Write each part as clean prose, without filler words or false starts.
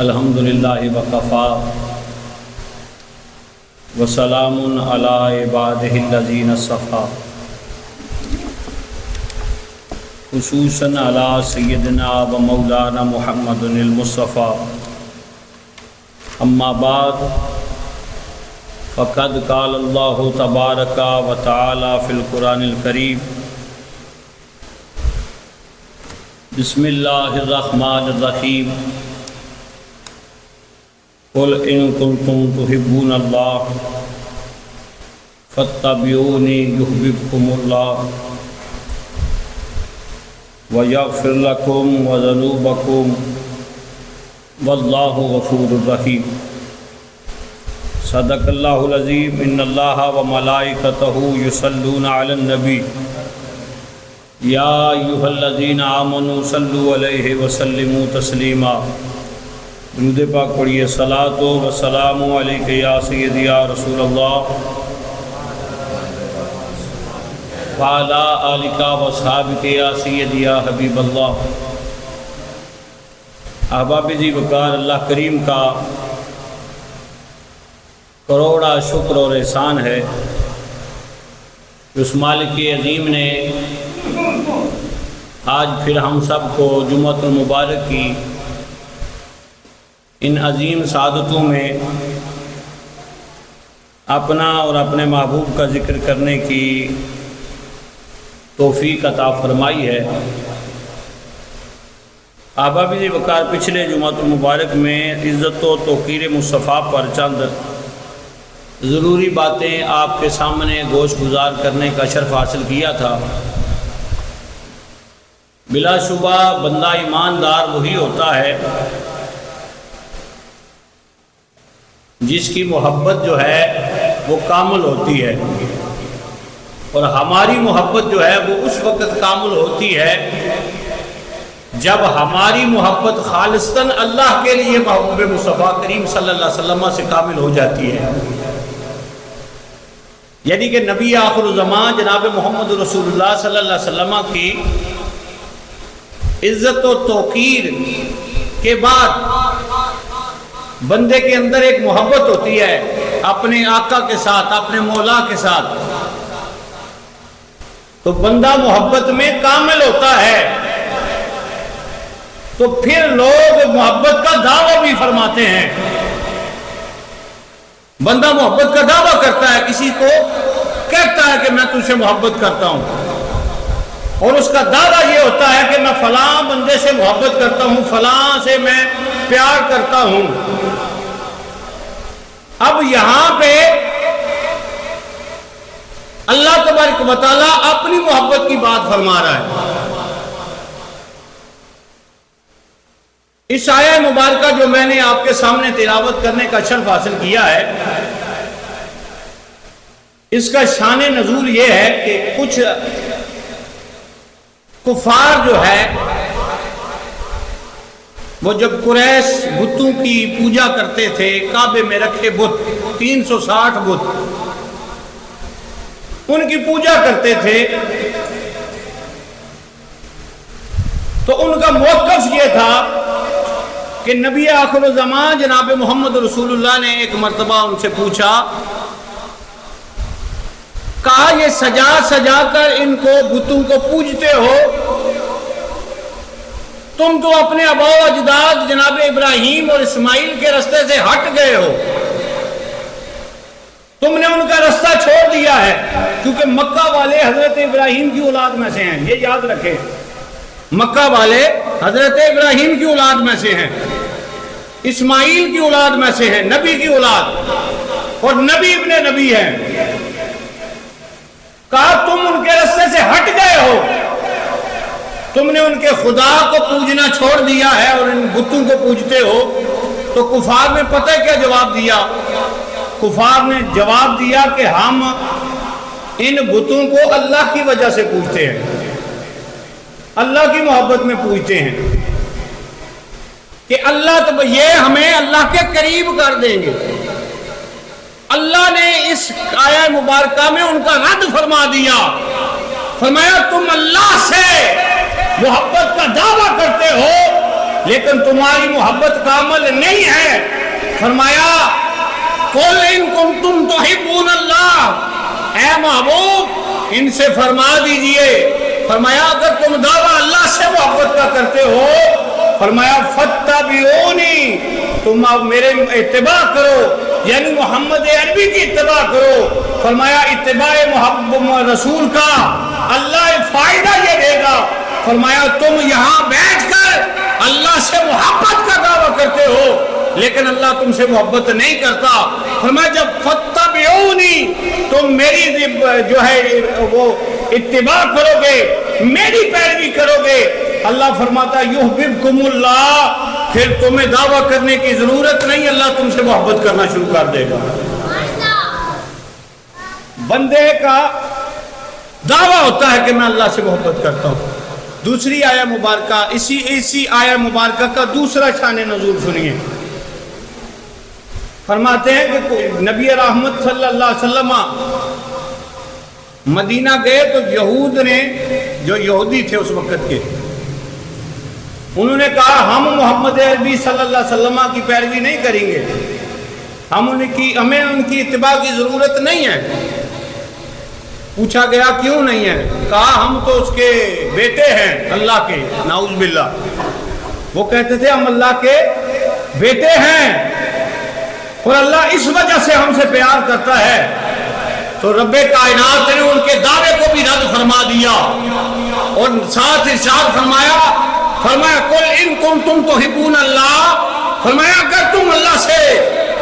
الحمدللہ وکفا وسلام علی عبادہ الذین اصطفیٰ خصوصاً علی سیدنا و مولانا محمد المصطفیٰ اما بعد فقد قال اللہ تبارک و تعالی فی القرآن الکریم بسم اللہ الرحمن الرحیم قل ان کنتم تحبون اللہ فاتبعونی یحببکم اللہ ویغفر لکم وذنوبکم واللہ غفور الرحیم۔ صدق اللہ العظیم۔ ان اللہ وملائکتہ یصلون علی النبی یا ایھا الذین آمنوا صلوا علیہ وسلموا تسلیما۔ درود پاک پڑھیے۔ صلاۃ و سلام علیک یا سیدی یا رسول اللہ وعلی آلک و اصحابک یا سیدی یا حبیب اللہ۔ احباب ذی وقار، اللہ کریم کا کروڑا شکر اور احسان ہے کہ اس مالک عظیم نے آج پھر ہم سب کو جمعۃ المبارک کی ان عظیم سعادتوں میں اپنا اور اپنے محبوب کا ذکر کرنے کی توفیق عطا فرمائی ہے۔ احباب ذی وقار، پچھلے جمعۃ المبارک میں عزت و توقیر مصطفیٰ پر چند ضروری باتیں آپ کے سامنے گوش گزار کرنے کا شرف حاصل کیا تھا۔ بلا شبہ بندہ ایماندار وہی ہوتا ہے جس کی محبت جو ہے وہ کامل ہوتی ہے، اور ہماری محبت جو ہے وہ اس وقت کامل ہوتی ہے جب ہماری محبت خالصتاً اللہ کے لیے محبوب مصطفیٰ کریم صلی اللہ علیہ وسلم سے کامل ہو جاتی ہے، یعنی کہ نبی آخر الزمان جناب محمد رسول اللہ صلی اللہ علیہ وسلم کی عزت و توقیر کے بعد بندے کے اندر ایک محبت ہوتی ہے اپنے آقا کے ساتھ، اپنے مولا کے ساتھ، تو بندہ محبت میں کامل ہوتا ہے، تو پھر لوگ محبت کا دعویٰ بھی فرماتے ہیں۔ بندہ محبت کا دعویٰ کرتا ہے، کسی کو کہتا ہے کہ میں تجھ سے محبت کرتا ہوں، اور اس کا دعویٰ یہ ہوتا ہے کہ میں فلاں بندے سے محبت کرتا ہوں، فلاں سے میں پیار کرتا ہوں۔ اب یہاں پہ اللہ تبارک و تعالیٰ اپنی محبت کی بات فرما رہا ہے۔ اس آیہ مبارکہ جو میں نے آپ کے سامنے تلاوت کرنے کا شرف حاصل کیا ہے، اس کا شان نزول یہ ہے کہ کچھ کفار جو ہے وہ جب قریش بتوں کی پوجا کرتے تھے، کعبے میں رکھے بت 360 بت، ان کی پوجا کرتے تھے، تو ان کا موقف یہ تھا کہ نبی آخر الزمان جناب محمد رسول اللہ نے ایک مرتبہ ان سے پوچھا، کہا یہ سجا سجا کر ان کو بتوں کو پوجتے ہو، تم تو اپنے آباء و اجداد جناب ابراہیم اور اسماعیل کے رستے سے ہٹ گئے ہو، تم نے ان کا رستہ چھوڑ دیا ہے، کیونکہ مکہ والے حضرت ابراہیم کی اولاد میں سے ہیں، یہ یاد رکھیں، مکہ والے حضرت ابراہیم کی اولاد میں سے ہیں، اسماعیل کی اولاد میں سے ہیں، نبی کی اولاد، اور نبی ابن نبی ہیں۔ کہا تم ان کے رستے سے ہٹ گئے ہو، تم نے ان کے خدا کو پوجنا چھوڑ دیا ہے اور ان بتوں کو پوجتے ہو۔ تو کفار نے پتہ کیا جواب دیا؟ کفار نے جواب دیا کہ ہم ان بتوں کو اللہ کی وجہ سے پوجتے ہیں، اللہ کی محبت میں پوجتے ہیں کہ اللہ تو یہ ہمیں اللہ کے قریب کر دیں گے۔ اللہ نے اس آیہ مبارکہ میں ان کا رد فرما دیا، فرمایا تم اللہ سے محبت کا دعویٰ کرتے ہو لیکن تمہاری محبت کا عمل نہیں ہے. فرمایا قل ان کنتم تحبون اللہ، اے محبوب ان سے فرما دیجئے، فرمایا اگر تم دعویٰ اللہ سے محبت کا کرتے ہو، فرمایا فاتبعونی، تم اب میرے اتباع کرو، یعنی محمد عربی کی اتباع کرو. فرمایا اتباع محمد رسول کا اللہ فائدہ یہ دے گا. فرمایا تم یہاں بیٹھ کر اللہ سے محبت کا دعویٰ کرتے ہو لیکن اللہ تم سے محبت نہیں کرتا. فرمایا جب فاتبعونی، تم میری جو ہے وہ اتباع کرو گے، میری پیروی کرو گے، اللہ فرماتا یحببکم اللہ، پھر تمہیں دعویٰ کرنے کی ضرورت نہیں، اللہ تم سے محبت کرنا شروع کر دے گا. بندے کا دعویٰ ہوتا ہے کہ میں اللہ سے محبت کرتا ہوں. دوسری آیہ مبارکہ، اسی آیہ مبارکہ کا دوسرا شان نزول سنیے. فرماتے ہیں کہ نبی رحمت صلی اللہ علیہ وسلم مدینہ گئے تو یہود نے، جو یہودی تھے اس وقت کے، انہوں نے کہا ہم محمد عربی صلی اللہ علیہ وسلم کی پیروی نہیں کریں گے، ہمیں ان کی اتباع کی ضرورت نہیں ہے. پوچھا گیا کیوں نہیں ہے؟ کہا ہم تو اس کے بیٹے ہیں اللہ کے، نعوذ باللہ. وہ کہتے تھے ہم اللہ کے بیٹے ہیں اور اللہ اس وجہ سے ہم سے پیار کرتا ہے. تو رب کائنات نے ان کے دعوے کو بھی رد فرما دیا اور ساتھ ارشاد فرمایا قل ان کنتم تحبون اللہ، فرمایا اگر تم اللہ سے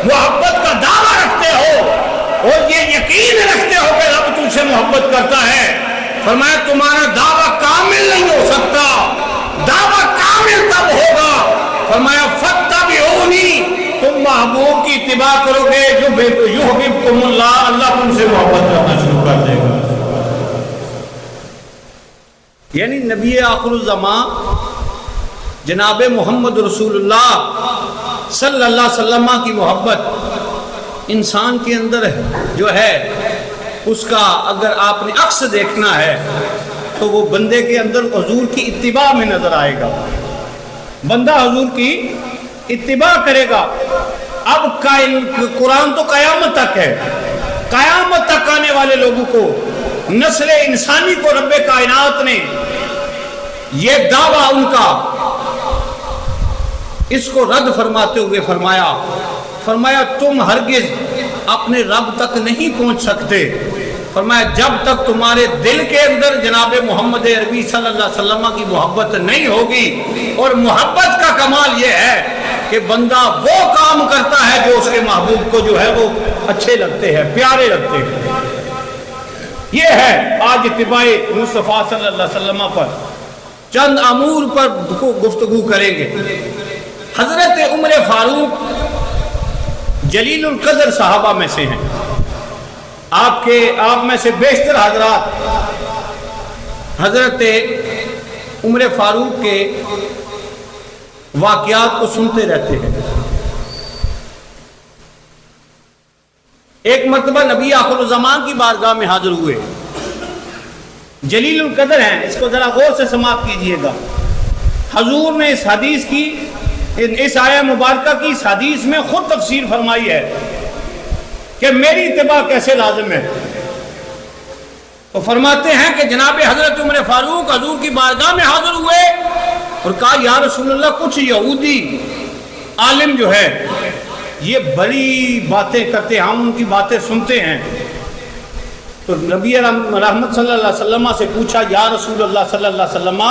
محبت کا دعویٰ رکھتے ہو اور یہ یقین رکھتے ہو کہ رب تم سے محبت کرتا ہے، فرمایا تمہارا دعویٰ کامل نہیں ہو سکتا، دعویٰ کامل تب ہوگا. فرمایا فاتبعونی، تم محبوب کی اتباع کرو گے جو یحببکم اللہ، اللہ تم سے محبت کرنا شروع کر دے گا. یعنی نبی آخر الزمان جناب محمد رسول اللہ صلی اللہ علیہ وسلم کی محبت انسان کے اندر جو ہے اس کا اگر آپ نے عکس دیکھنا ہے تو وہ بندے کے اندر حضور کی اتباع میں نظر آئے گا. بندہ حضور کی اتباع کرے گا. اب قرآن تو قیامت تک ہے، قیامت تک آنے والے لوگوں کو، نسل انسانی کو رب کائنات نے یہ دعویٰ ان کا اس کو رد فرماتے ہوئے فرمایا تم ہرگز اپنے رب تک نہیں پہنچ سکتے. فرمایا جب تک تمہارے دل کے اندر جناب محمد عربی صلی اللہ علیہ وسلم کی محبت نہیں ہوگی. اور محبت کا کمال یہ ہے کہ بندہ وہ کام کرتا ہے جو اس کے محبوب کو جو ہے وہ اچھے لگتے ہیں، پیارے لگتے ہیں. یہ ہے آج اتباع مصطفیٰ صلی اللہ علیہ وسلم پر چند امور پر گفتگو کریں گے. حضرت عمر فاروق جلیل القدر صحابہ میں سے ہیں. آپ میں سے بیشتر حضرات حضرت عمر فاروق کے واقعات کو سنتے رہتے ہیں. ایک مرتبہ نبی آخر الزمان کی بارگاہ میں حاضر ہوئے، جلیل القدر ہیں، اس کو ذرا غور سے سماعت کیجئے گا. حضور نے اس حدیث کی، اس آیہ مبارکہ کی اس حدیث میں خود تفسیر فرمائی ہے کہ میری اتباع کیسے لازم ہے. تو فرماتے ہیں کہ جناب حضرت عمر فاروق حضور کی بارگاہ میں حاضر ہوئے اور کہا یا رسول اللہ کچھ یہودی عالم جو ہے یہ بڑی باتیں کرتے ہیں، ہم ان کی باتیں سنتے ہیں. تو نبی رحمت صلی اللہ علیہ وسلم سے پوچھا یا رسول اللہ صلی اللہ علیہ وسلم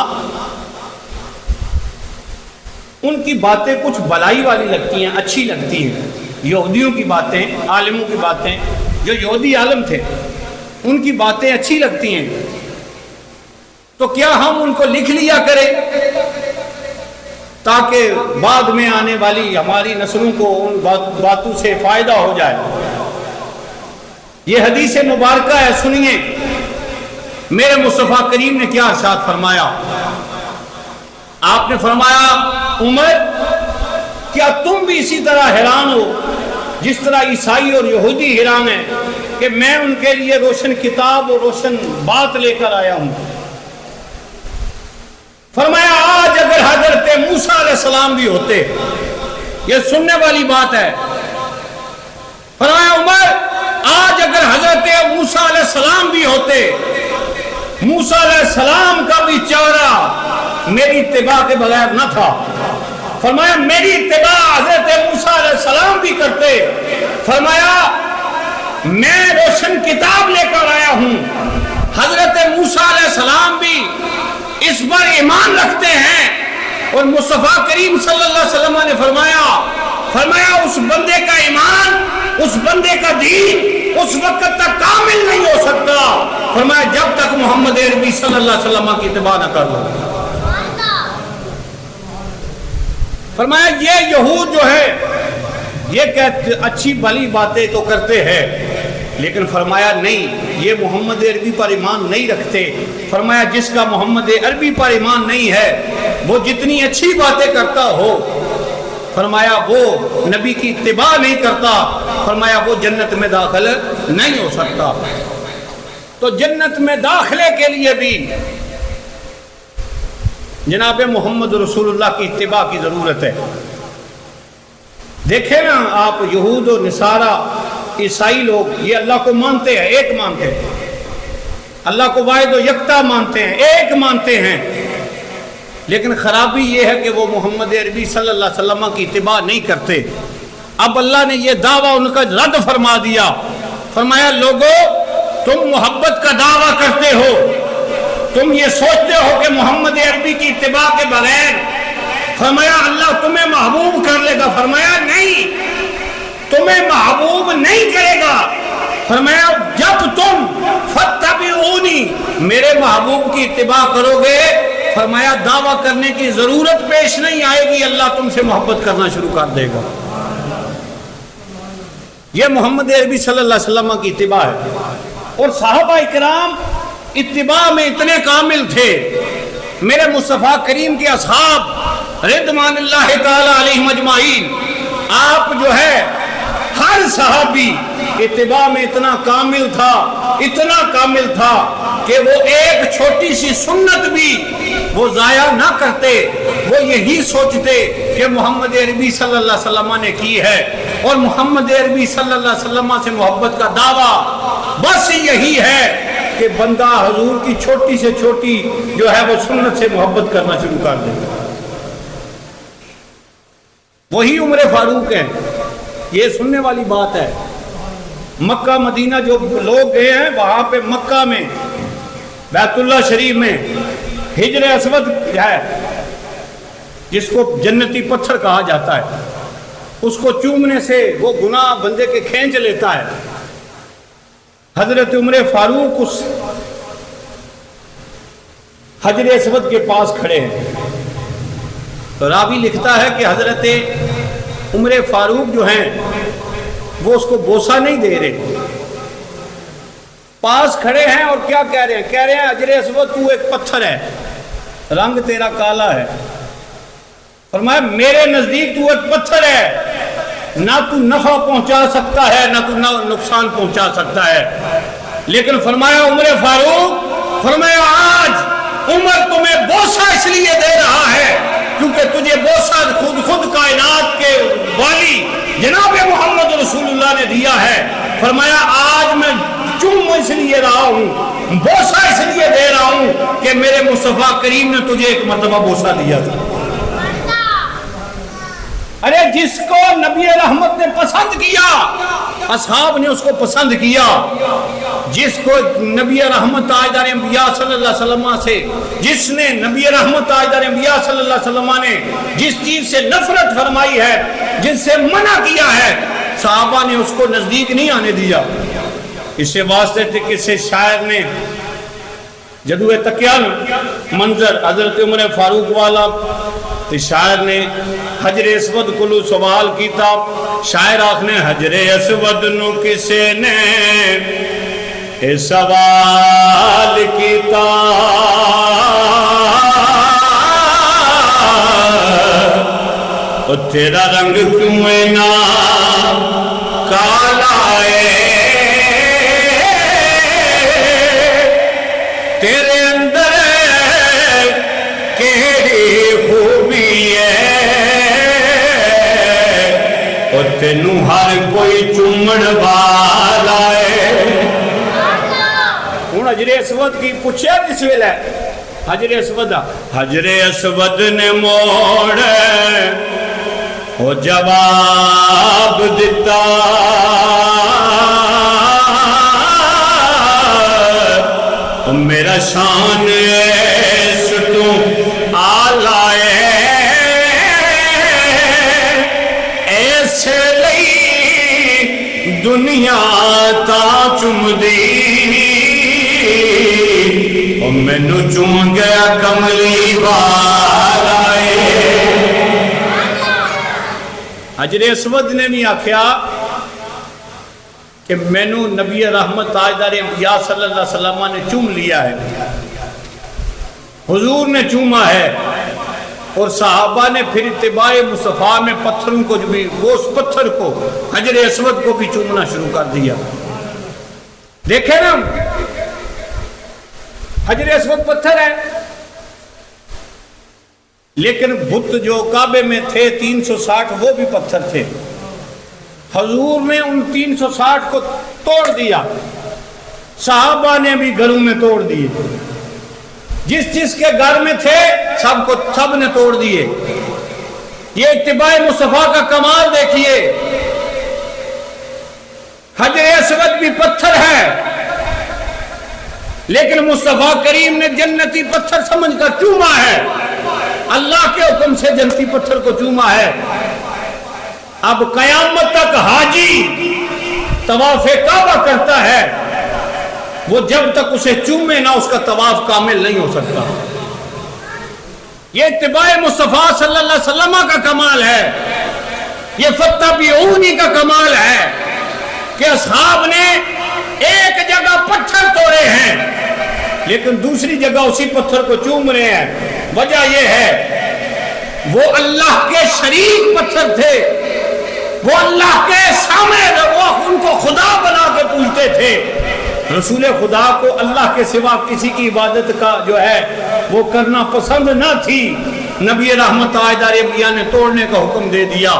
ان کی باتیں کچھ بلائی والی لگتی ہیں، اچھی لگتی ہیں، یہودیوں کی باتیں، عالموں کی باتیں، جو یہودی عالم تھے ان کی باتیں اچھی لگتی ہیں، تو کیا ہم ان کو لکھ لیا کریں تاکہ بعد میں آنے والی ہماری نسلوں کو ان باتوں سے فائدہ ہو جائے. یہ حدیث مبارکہ ہے، سنیے میرے مصطفیٰ کریم نے کیا ارشاد فرمایا. آپ نے فرمایا عمر کیا تم بھی اسی طرح حیران ہو جس طرح عیسائی اور یہودی حیران ہیں کہ میں ان کے لیے روشن کتاب اور روشن بات لے کر آیا ہوں. فرمایا آج اگر حضرت موسیٰ علیہ السلام بھی ہوتے. یہ سننے والی بات ہے. فرمایا عمر آج اگر حضرت موسیٰ علیہ السلام بھی ہوتے، موسیٰ علیہ السلام کا بھی چہرہ میری اتباع کے بغیر نہ تھا. فرمایا میری اتباع حضرت موسیٰ علیہ السلام بھی کرتے. فرمایا میں روشن کتاب لے کر آیا ہوں. حضرت موسیٰ علیہ السلام بھی اس پر ایمان رکھتے ہیں، اور مصطفیٰ کریم صلی اللہ علیہ وسلم نے فرمایا اس بندے کا ایمان، اس بندے کا دین اس وقت تک کامل نہیں ہو سکتا، فرمایا جب تک محمد عربی صلی اللہ علیہ وسلم کی اتباع نہ کر لو. فرمایا یہ یہود جو ہے یہ کہتے اچھی بھلی باتیں تو کرتے ہیں، لیکن فرمایا نہیں، یہ محمد عربی پر ایمان نہیں رکھتے. فرمایا جس کا محمد عربی پر ایمان نہیں ہے وہ جتنی اچھی باتیں کرتا ہو، فرمایا وہ نبی کی اتباع نہیں کرتا، فرمایا وہ جنت میں داخل نہیں ہو سکتا. تو جنت میں داخلے کے لیے بھی جناب محمد رسول اللہ کی اتباع کی ضرورت ہے. دیکھیں نا آپ، یہود و نصارہ عیسائی لوگ یہ اللہ کو مانتے ہیں، ایک مانتے ہیں، اللہ کو واحد و یکتا مانتے ہیں، ایک مانتے ہیں، لیکن خرابی یہ ہے کہ وہ محمد عربی صلی اللہ علیہ وسلم کی اتباع نہیں کرتے. اب اللہ نے یہ دعویٰ ان کا رد فرما دیا. فرمایا لوگو تم محبت کا دعویٰ کرتے ہو، تم یہ سوچتے ہو کہ محمد عربی کی اتباع کے بغیر فرمایا اللہ تمہیں محبوب کر لے گا. فرمایا نہیں، تمہیں محبوب نہیں کرے گا. فرمایا جب تم فتبعونی میرے محبوب کی اتباع کرو گے، فرمایا دعویٰ کرنے کی ضرورت پیش نہیں آئے گی، اللہ تم سے محبت کرنا شروع کر دے گا. یہ محمد عربی صلی اللہ علیہ وسلم کی اتباع ہے. اور صحابہ اکرام اتباع میں اتنے کامل تھے. میرے مصطفیٰ کریم کے اصحاب رضوان اللہ تعالی علیہم اجمعین، آپ جو ہے ہر صحابی اتباع میں اتنا کامل تھا کہ وہ ایک چھوٹی سی سنت بھی وہ ضائع نہ کرتے. وہ یہی سوچتے کہ محمد عربی صلی اللہ علیہ وسلم نے کی ہے، اور محمد عربی صلی اللہ علیہ وسلم سے محبت کا دعویٰ بس یہی ہے کہ بندہ حضور کی چھوٹی سے چھوٹی جو ہے وہ سنت سے محبت کرنا شروع کر دے. وہی عمر فاروق ہیں. یہ سننے والی بات ہے. مکہ مدینہ جو لوگ گئے ہیں وہاں پہ مکہ میں بیت اللہ شریف میں حجر اسود ہے جس کو جنتی پتھر کہا جاتا ہے، اس کو چومنے سے وہ گناہ بندے کے کھینچ لیتا ہے. حضرت عمر فاروق اس حجر اسود کے پاس کھڑے ہیں. راوی لکھتا ہے کہ حضرت عمر فاروق جو ہیں وہ اس کو بوسہ نہیں دے رہے، پاس کھڑے ہیں اور کیا کہہ رہے ہیں حجر اسود تو ایک پتھر ہے، رنگ تیرا کالا ہے. فرمایا میرے نزدیک تو ایک پتھر ہے، نہ تو نفع پہنچا سکتا ہے نہ تو نقصان پہنچا سکتا ہے. لیکن فرمایا عمر فاروق، فرمایا آج عمر تمہیں بوسہ اس لیے دے رہا ہے کیونکہ تجھے بوسہ خود کائنات کے والی جناب محمد رسول اللہ نے دیا ہے. فرمایا آج میں چوم اس لیے رہا ہوں، بوسہ اس لیے دے رہا ہوں کہ میرے مصطفیٰ کریم نے تجھے ایک مرتبہ بوسہ دیا تھا. ارے جس کو نبی رحمت نے پسند کیا، اصحاب نے اس کو پسند کیا. جس کو نبی رحمت تاجدار انبیاء صلی اللہ علیہ وسلم سے، جس نے نبی رحمت تاجدار انبیاء صلی اللہ علیہ وسلم نے جس چیز سے نفرت فرمائی ہے، جس سے منع کیا ہے، صحابہ نے اس کو نزدیک نہیں آنے دیا. اس سے واسطے تھے کہ سے شاعر نے جدوے تکیان منظر حضرت عمر فاروق والا تو شاعر نے حجر اسود کلو سوال کیتا. شاعر آخنے حجر اسود نو کسے نے سوال کیتا، تیرا رنگ کیوں نہ کالا ہے، تیرے اندر کیڑی خوبی ہے، تینوں ہر کوئی چومن والا ہے۔ ہوں حجر اسود کی پوچھا کس ویلے حجر اسود حجر اسود نے موڑ وہ جواب دیتا میرا شان اس تو آلہ ایسے لئی دنیا تا چم دی اور مینو چم گیا کملی والا۔ حجر اسود نے بھی آکھیا کہ مینو نبی رحمت تاجدار انبیاء صلی اللہ علیہ وسلم نے چوم لیا ہے، حضور نے چوما ہے، اور صحابہ نے پھر اتباع مصطفیٰ میں پتھروں کو جو بھی وہ اس پتھر کو حجر اسود کو بھی چومنا شروع کر دیا۔ دیکھیں نا حجر اسود پتھر ہے، لیکن بت جو کعبے میں تھے 360 وہ بھی پتھر تھے۔ حضور نے ان 360 کو توڑ دیا، صحابہ نے بھی گھروں میں توڑ دیے، جس جس کے گھر میں تھے سب نے توڑ دیے۔ یہ اتباع مصطفیٰ کا کمال دیکھیے، حجر اسود بھی پتھر ہے، لیکن مصطفیٰ کریم نے جنتی پتھر سمجھ کر چوما ہے، اللہ کے حکم سے جنتی پتھر کو چوما ہے۔ اب قیامت تک حاجی طواف کعبہ کرتا ہے، وہ جب تک اسے چومے نہ اس کا طواف کامل نہیں ہو سکتا۔ یہ اتباع مصطفیٰ صلی اللہ علیہ وسلم کا کمال ہے، یہ فتبعونی کا کمال ہے کہ اصحاب نے ایک جگہ پتھر توڑے ہیں لیکن دوسری جگہ اسی پتھر کو چوم رہے ہیں۔ وجہ یہ ہے وہ اللہ کے شریک پتھر تھے، وہ اللہ کے سامنے وہ ان کو خدا بنا کے پوجتے تھے۔ رسول خدا کو اللہ کے سوا کسی کی عبادت کا جو ہے وہ کرنا پسند نہ تھی، نبی رحمت تاجدار انبیاء نے توڑنے کا حکم دے دیا۔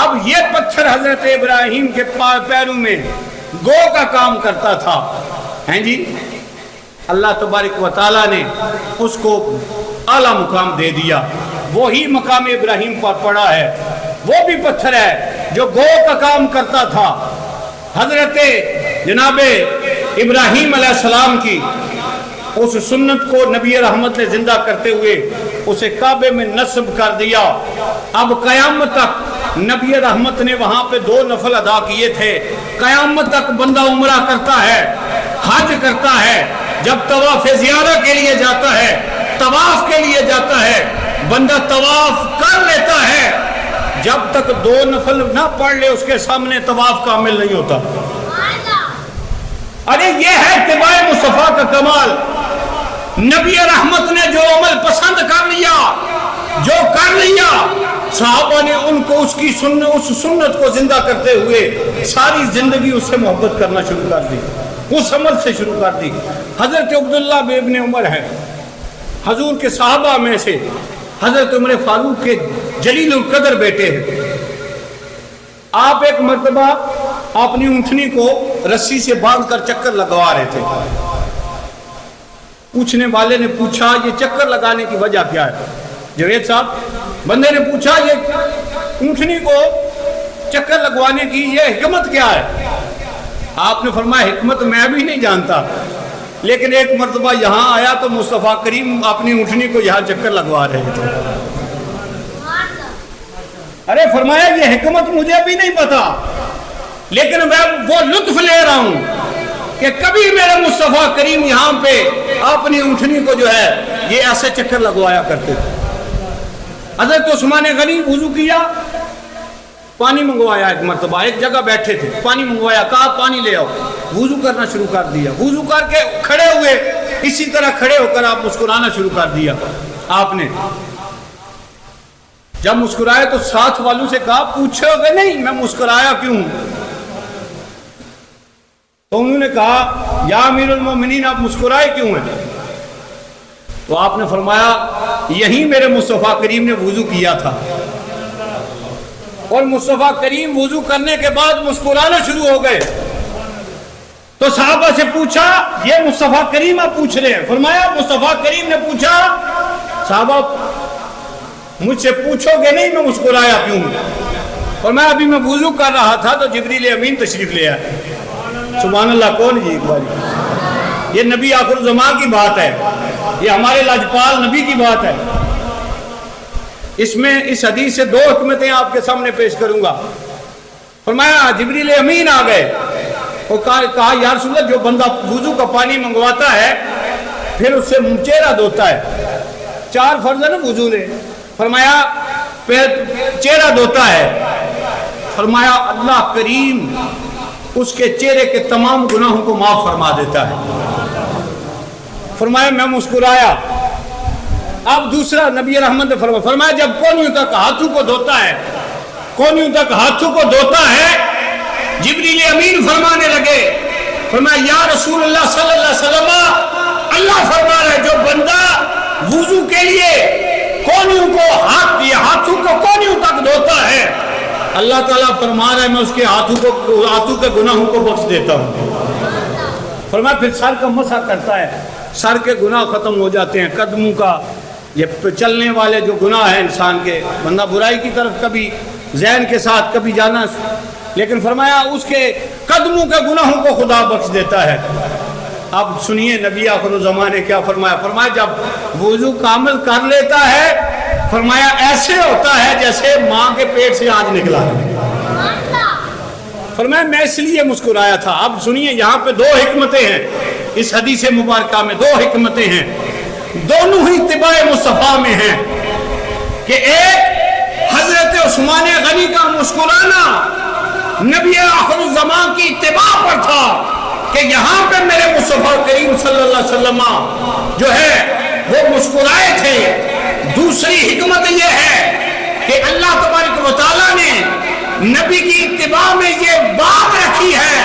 اب یہ پتھر حضرت ابراہیم کے پیروں میں گو کا کام کرتا تھا، ہیں جی اللہ تبارک و تعالیٰ نے اس کو اعلیٰ مقام دے دیا، وہی مقام ابراہیم پر پڑا ہے، وہ بھی پتھر ہے جو گو کا کام کرتا تھا۔ حضرت جناب ابراہیم علیہ السلام کی اس سنت کو نبی رحمت نے زندہ کرتے ہوئے اسے کعبے میں نصب کر دیا۔ اب قیامت تک نبی رحمت نے وہاں پہ 2 نفل ادا کیے تھے۔ قیامت تک بندہ عمرہ کرتا ہے، حج کرتا ہے، جب طواف زیارہ کے لیے جاتا ہے، طواف کے لیے جاتا ہے، بندہ طواف کر لیتا ہے، جب تک 2 نفل نہ پڑھ لے اس کے سامنے طواف کامل نہیں ہوتا۔ ارے یہ ہے اتباع مصطفیٰ کا کمال۔ نبی رحمت نے جو عمل پسند کر لیا، جو کر لیا، صحابہ نے ان کو اس سنت کو زندہ کرتے ہوئے ساری زندگی اس سے محبت کرنا شروع کر دی، اس عمل سے شروع کر دی۔ حضرت عبداللہ ابن عمر ہے حضور کے صحابہ میں سے، حضرت عمر فاروق کے جلیل القدر بیٹے ہیں۔ آپ ایک مرتبہ اپنی اونٹنی کو رسی سے باندھ کر چکر لگوا رہے تھے۔ پوچھنے والے نے پوچھا یہ چکر لگانے کی وجہ کیا ہے؟ جوید صاحب بندے نے پوچھا یہ اونٹنی کو چکر لگوانے کی یہ حکمت کیا ہے؟ آپ نے فرمایا حکمت میں بھی نہیں جانتا، لیکن ایک مرتبہ یہاں آیا تو مصطفیٰ کریم اپنی اونٹنی کو یہاں چکر لگوا رہے تھے۔ ارے فرمایا یہ حکمت مجھے بھی نہیں پتا، لیکن میں وہ لطف لے رہا ہوں کہ کبھی میرے مصطفیٰ کریم یہاں پہ اپنی اونٹنی کو جو ہے یہ ایسے چکر لگوایا کرتے تھے۔ حضرت عثمان غنی وضو کیا، پانی منگوایا، ایک مرتبہ ایک جگہ بیٹھے تھے، پانی منگوایا، کہا پانی لے آؤ، وضو کرنا شروع کر دیا، وضو کر کے کھڑے ہوئے، اسی طرح کھڑے ہو کر آپ مسکرانا شروع کر دیا۔ آپ نے جب مسکرائے تو ساتھ والوں سے کہا پوچھو گے نہیں میں مسکرایا کیوں؟ تو انہوں نے کہا یا امیر المومنین آپ مسکرائے کیوں ہیں؟ تو آپ نے فرمایا یہی میرے مصطفیٰ کریم نے وضو کیا تھا، اور مصطفیٰ کریم وضو کرنے کے بعد مسکرانا شروع ہو گئے. تو صحابہ سے پوچھا یہ مصطفیٰ کریم آپ پوچھ رہے ہیں؟ فرمایا مصطفیٰ کریم نے پوچھا. صحابہ مجھ سے پوچھو گے نہیں میں مسکرایا کیوں؟ فرمایا ابھی میں وضو کر رہا تھا تو جبریل امین تشریف لے آئے. سبحان اللہ. کون جی ایک باری؟ یہ نبی آخر الزمان کی بات ہے, یہ ہمارے لاجپال نبی کی بات ہے. اس حدیث سے 2 حکمتیں آپ کے سامنے پیش کروں گا. فرمایا جبریل امین آ گئے اور کہا یا رسول اللہ جو بندہ وضو کا پانی منگواتا ہے پھر اس سے چہرہ دھوتا ہے, 4 فرض ہے نا وضو نے, فرمایا چہرہ دھوتا ہے. فرمایا اللہ کریم اس کے چہرے کے تمام گناہوں کو معاف فرما دیتا ہے. فرمایا میں مسکرایا. اب دوسرا نبی رحمت نے فرمایا جب کونیوں تک ہاتھوں کو دھوتا ہے, کونیوں تک ہاتھوں کو دھوتا ہے, جبریل امین فرمانے لگے. فرمایا یا رسول اللہ صلی اللہ علیہ وسلم اللہ فرما رہا ہے جو بندہ وضو کے لیے کونیوں کو ہاتھوں کو کونیوں تک دھوتا ہے اللہ تعالیٰ فرما رہا ہے میں اس کے ہاتھوں کے گناہوں کو بخش دیتا ہوں. فرمایا پھر سر کا مسح کرتا ہے, سر کے گناہ ختم ہو جاتے ہیں. قدموں کا یہ چلنے والے جو گناہ ہیں انسان کے, بندہ برائی کی طرف کبھی ذہن کے ساتھ کبھی جانا, لیکن فرمایا اس کے قدموں کے گناہوں کو خدا بخش دیتا ہے. اب سنیے نبی آخر الزمان نے کیا فرمایا. فرمایا جب وضو کامل کر لیتا ہے فرمایا ایسے ہوتا ہے جیسے ماں کے پیٹ سے آج نکلا. فرمایا میں اس لیے مسکرایا تھا. اب سنیے یہاں پہ 2 حکمتیں ہیں اس حدیث مبارکہ میں, 2 حکمتیں ہیں, دونوں ہی اتباع مصطفیٰ میں ہیں. کہ ایک حضرت عثمان غنی کا مسکرانا نبی آخر الزمان کی اتباع پر تھا کہ یہاں پہ میرے مصطفیٰ کریم صلی اللہ علیہ وسلم جو ہے وہ مسکرائے تھے. دوسری حکمت یہ ہے کہ اللہ تبارک و تعالیٰ نے نبی کی اتباع میں یہ بات رکھی ہے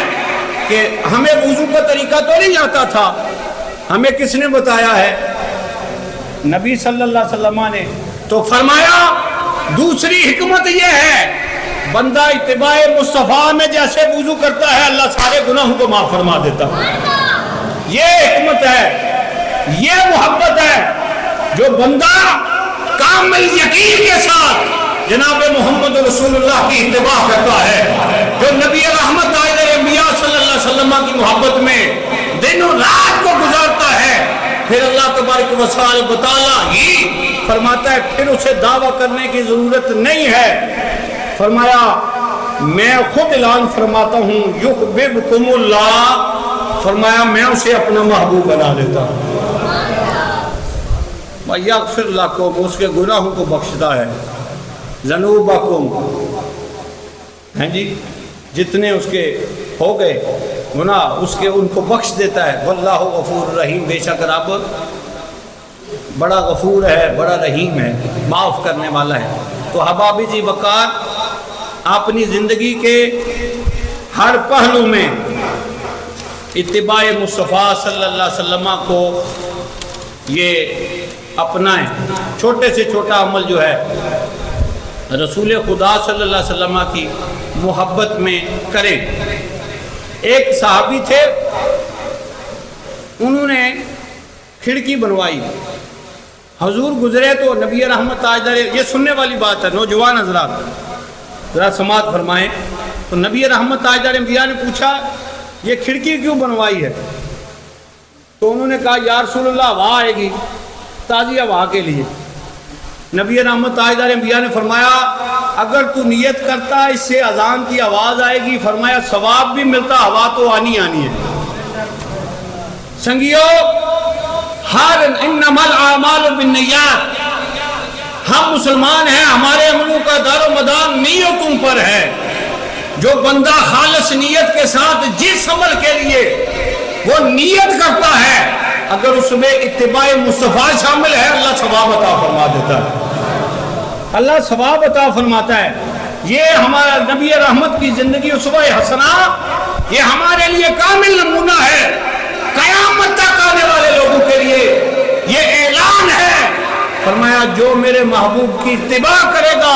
کہ ہمیں وضو کا طریقہ تو نہیں آتا تھا, ہمیں کس نے بتایا ہے؟ نبی صلی اللہ علیہ وسلم نے. تو فرمایا دوسری حکمت یہ ہے بندہ اتباع مصطفیٰ میں جیسے وضو کرتا ہے اللہ سارے گناہوں کو معاف فرما دیتا ہے. یہ حکمت ہے, یہ محبت ہے جو بندہ کامل یقین کے ساتھ جناب محمد رسول اللہ کی اتباع کرتا ہے, جو نبی رحمت انبیاء صلی اللہ علیہ وسلم کی محبت میں دن و رات کو گزارتا ہے. پھر اللہ تبارک و تعالیٰ ہی فرماتا ہے پھر اسے دعویٰ کرنے کی ضرورت نہیں ہے. فرمایا میں خود اعلان فرماتا ہوں یحببکم اللہ, فرمایا میں اسے اپنا محبوب بنا لیتا ہوں. یغفر لکم, اس کے گناہوں کو بخشتا ہے. ذنوبکم, ہیں جی جتنے اس کے ہو گئے گناہ اس کے ان کو بخش دیتا ہے. واللہ غفور رحیم, بے شک رب بڑا غفور ہے, بڑا رحیم ہے, معاف کرنے والا ہے. تو حبابی جی وقار اپنی زندگی کے ہر پہلو میں اتباع مصطفیٰ صلی اللہ علیہ وسلم کو یہ اپنائیں. چھوٹے سے چھوٹا عمل جو ہے رسول خدا صلی اللہ علیہ وسلم کی محبت میں کریں. ایک صحابی تھے, انہوں نے کھڑکی بنوائی, حضور گزرے تو نبی رحمت تاجدار, یہ سننے والی بات ہے نوجوان حضرات ذرا سماعت فرمائیں. تو نبی رحمت تاجدار انبیاء نے پوچھا یہ کھڑکی کیوں بنوائی ہے؟ تو انہوں نے کہا یا رسول اللہ ہوا آئے گی, تازی ہوا کے لیے. نبی رحمت تاجدار انبیاء نے فرمایا اگر تو نیت کرتا اس سے اذان کی آواز آئے گی, فرمایا ثواب بھی ملتا, ہوا تو آنی ہے. سنگیو ہر انما الاعمال بالنیات, ہم مسلمان ہیں, ہمارے عملوں کا دار و مدار نیتوں پر ہے. جو بندہ خالص نیت کے ساتھ جس عمل کے لیے وہ نیت کرتا ہے اگر اس میں اتباع مصطفیٰ شامل ہے اللہ ثواب عطا فرما دیتا ہے, اللہ ثواب عطا فرماتا ہے. یہ ہمارا نبی رحمت کی زندگی اسوہ حسنہ یہ ہمارے لیے کامل نمونہ ہے. قیامت تک آنے والے لوگوں کے لیے یہ اعلان ہے. فرمایا جو میرے محبوب کی اتباع کرے گا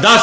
10,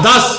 10,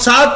7